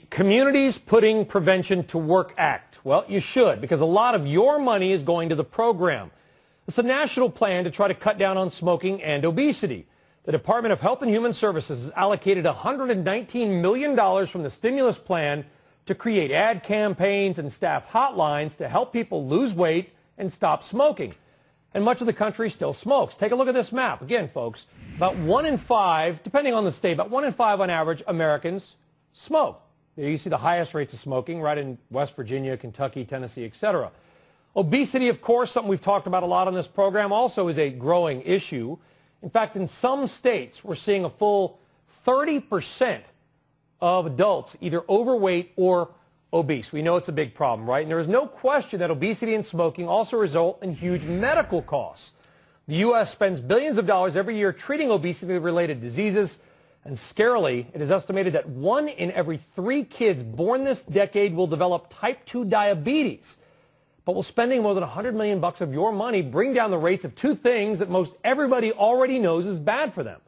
Communities Putting Prevention to Work Act. Well, you should, because a lot of your money is going to the program. It's a national plan to try to cut down on smoking and obesity. The Department of Health and Human Services has allocated $119 million from the stimulus plan to create ad campaigns and staff hotlines to help people lose weight and stop smoking. And much of the country still smokes. Take a look at this map. Again, folks, about 1 in 5, depending on the state, about 1 in 5 on average Americans smoke. There you see the highest rates of smoking right in West Virginia, Kentucky, Tennessee, etc. Obesity, of course, something we've talked about a lot on this program, also is a growing issue. In fact, in some states, we're seeing a full 30% of adults either overweight or obese. We know it's a big problem, right? And there is no question that obesity and smoking also result in huge medical costs. The U.S. spends billions of dollars every year treating obesity-related diseases. And scarily, it is estimated that 1 in every 3 kids born this decade will develop type 2 diabetes. But will spending more than $100 million of your money bring down the rates of 2 things that most everybody already knows is bad for them?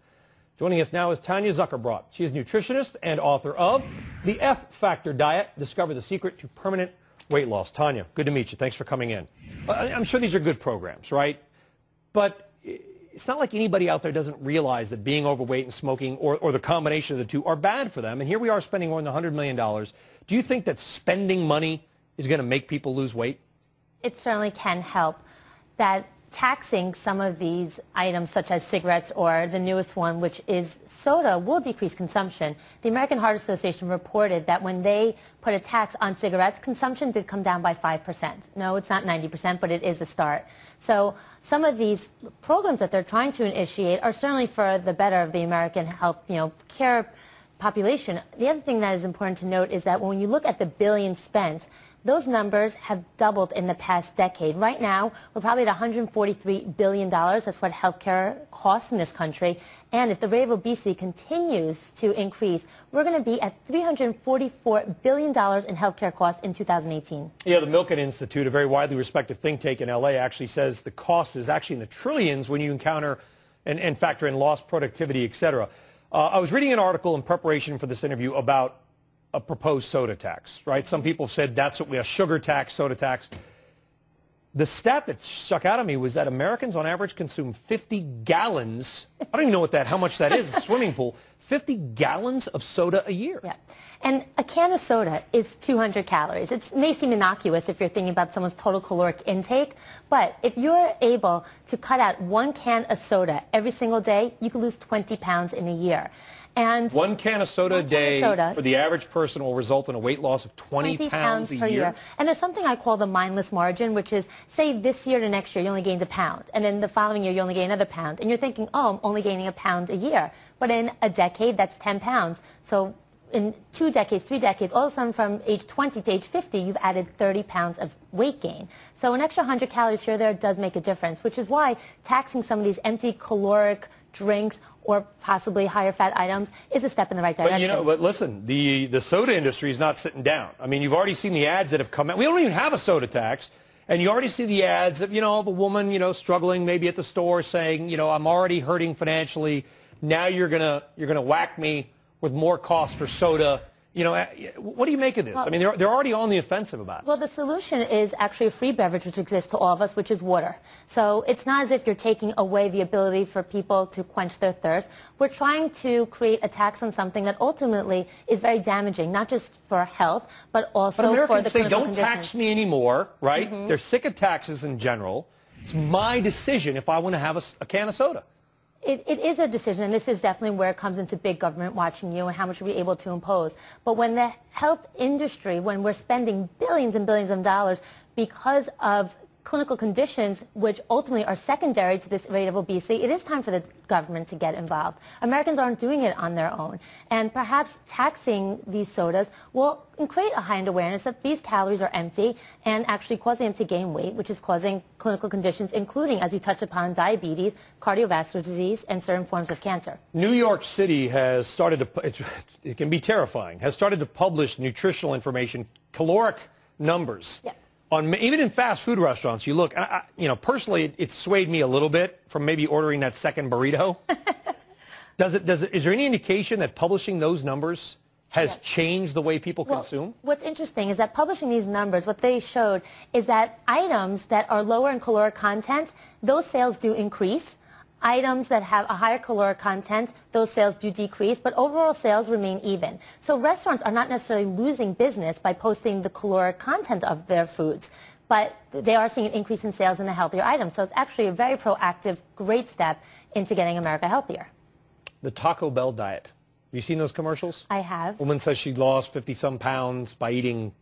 Joining us now is Tanya Zuckerbrot. She is nutritionist and author of The F Factor Diet, Discover the Secret to Permanent Weight Loss. Tanya, good to meet you. Thanks for coming in. I'm sure these are good programs, right? But it's not like anybody out there doesn't realize that being overweight and smoking or the combination of the two are bad for them. And here we are spending more than $100 million. Do you think that spending money is going to make people lose weight? It certainly can help. That taxing some of these items, such as cigarettes or the newest one, which is soda, will decrease consumption. The American Heart Association reported that when they put a tax on cigarettes, consumption did come down by 5%. No, it's not 90%, but it is a start. So some of these programs that they're trying to initiate are certainly for the better of the American health, care population. The other thing that is important to note is that when you look at the billions spent, those numbers have doubled in the past decade. Right now, we're probably at $143 billion. That's what healthcare costs in this country. And if the rate of obesity continues to increase, we're going to be at $344 billion in healthcare costs in 2018. Yeah, the Milken Institute, a very widely respected think tank in L.A., actually says the cost is actually in the trillions when you encounter and factor in lost productivity, et cetera. I was reading an article in preparation for this interview about a proposed soda tax, right? Some people said that's what a sugar tax, soda tax. The stat that stuck out at me was that Americans on average consume 50 gallons. I don't even know how much that is, a swimming pool. 50 gallons of soda a year. Yeah. And a can of soda is 200 calories. It may seem innocuous if you're thinking about someone's total caloric intake, but if you're able to cut out 1 can of soda every single day, you can lose 20 pounds in a year. And 1 can of soda a day for the average person will result in a weight loss of 20 pounds a year. And there's something I call the mindless margin, which is, say, this year to next year, you only gained 1 pound. And then the following year, you only gain another pound. And you're thinking, oh, I'm only gaining 1 pound a year. But in a decade, that's 10 pounds. So in 2 decades, 3 decades, all of a sudden from age 20 to age 50, you've added 30 pounds of weight gain. So an extra 100 calories here or there does make a difference, which is why taxing some of these empty caloric drinks or possibly higher fat items is a step in the right direction. But listen, the soda industry is not sitting down. I mean, you've already seen the ads that have come out. We don't even have a soda tax. And you already see the ads of, of a woman, struggling maybe at the store saying, I'm already hurting financially. Now you're gonna whack me with more cost for soda. What do you make of this? I mean, they're already on the offensive about it. Well, the solution is actually a free beverage which exists to all of us, which is water. So it's not as if you're taking away the ability for people to quench their thirst. We're trying to create a tax on something that ultimately is very damaging, not just for health, but also for the clinical conditions. But Americans say, don't tax me anymore, right? Mm-hmm. They're sick of taxes in general. It's my decision if I want to have a can of soda. It is a decision, and this is definitely where it comes into big government watching you and how much are we able to impose. But when the health industry, when we're spending billions and billions of dollars because of clinical conditions which ultimately are secondary to this rate of obesity, it is time for the government to get involved. Americans aren't doing it on their own. And perhaps taxing these sodas will create a heightened awareness that these calories are empty and actually causing them to gain weight, which is causing clinical conditions, including, as you touched upon, diabetes, cardiovascular disease, and certain forms of cancer. New York City has started to, it can be terrifying, has started to publish nutritional information, caloric numbers. Yep. Even in fast food restaurants, you look, personally, it swayed me a little bit from maybe ordering that second burrito. Is there any indication that publishing those numbers has changed the way people consume? What's interesting is that publishing these numbers, what they showed is that items that are lower in caloric content, those sales do increase. Items that have a higher caloric content, those sales do decrease, but overall sales remain even. So restaurants are not necessarily losing business by posting the caloric content of their foods, but they are seeing an increase in sales in the healthier items. So it's actually a very proactive, great step into getting America healthier. The Taco Bell diet. Have you seen those commercials? I have. Woman says she lost 50-some pounds by eating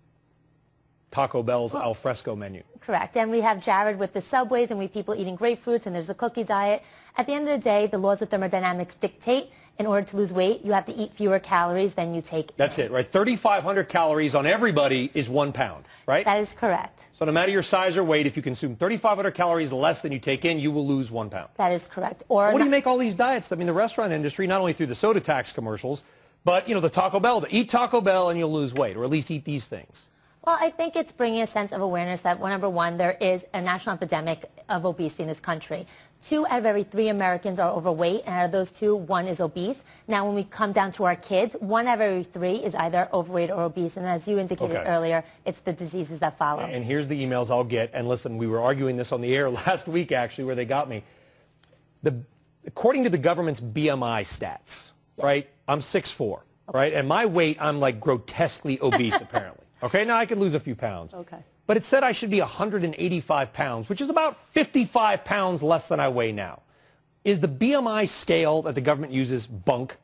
Taco Bell's al fresco menu. Correct. And we have Jared with the Subways, and we have people eating grapefruits, and there's a cookie diet. At the end of the day, the laws of thermodynamics dictate in order to lose weight, you have to eat fewer calories than you take. That's it, right? 3,500 calories on everybody is 1 pound, right? That is correct. So no matter your size or weight, if you consume 3,500 calories less than you take in, you will lose 1 pound. That is correct. Or what do you make all these diets? I mean, the restaurant industry, not only through the soda tax commercials, but, you know, the Taco Bell. Eat Taco Bell and you'll lose weight, or at least eat these things. Well, I think it's bringing a sense of awareness that, well, number one, there is a national epidemic of obesity in this country. 2 out of every 3 Americans are overweight, and out of those 2, 1 is obese. Now, when we come down to our kids, 1 out of every 3 is either overweight or obese, and as you indicated earlier, it's the diseases that follow. And here's the emails I'll get, and listen, we were arguing this on the air last week, actually, where they got me. According to the government's BMI stats, right, I'm 6'4", right, and my weight, I'm like grotesquely obese, apparently. Okay, now I could lose a few pounds. Okay. But it said I should be 185 pounds, which is about 55 pounds less than I weigh now. Is the BMI scale that the government uses bunk?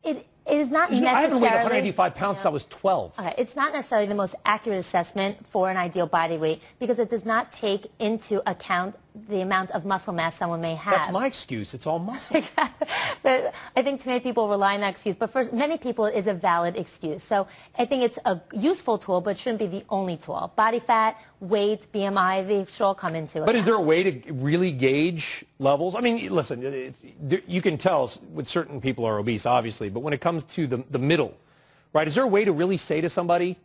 It is not necessarily... I haven't weighed 185 pounds since I was 12. Okay, it's not necessarily the most accurate assessment for an ideal body weight because it does not take into account the amount of muscle mass someone may have. That's my excuse. It's all muscle. Exactly. But I think too many people rely on that excuse. But for many people, it is a valid excuse. So I think it's a useful tool, but it shouldn't be the only tool. Body fat, weight, BMI, they should all come into it. But is there a way to really gauge levels? I mean, listen, you can tell with certain people are obese, obviously, but when it comes to the middle, right, is there a way to really say to somebody,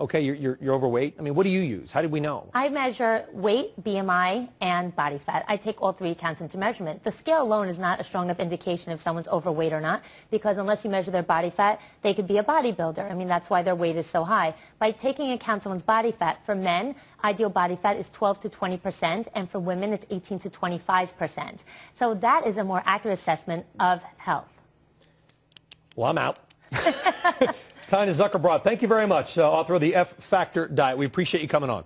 okay, you're overweight? I mean, what do you use? How did we know? I measure weight, BMI, and body fat. I take all 3 accounts into measurement. The scale alone is not a strong enough indication if someone's overweight or not, because unless you measure their body fat, they could be a bodybuilder. I mean, that's why their weight is so high. By taking account someone's body fat, for men, ideal body fat is 12 to 20%, and for women, it's 18 to 25%. So that is a more accurate assessment of health. Well, I'm out. Tanya Zuckerbrot, thank you very much, author of the F Factor Diet. We appreciate you coming on.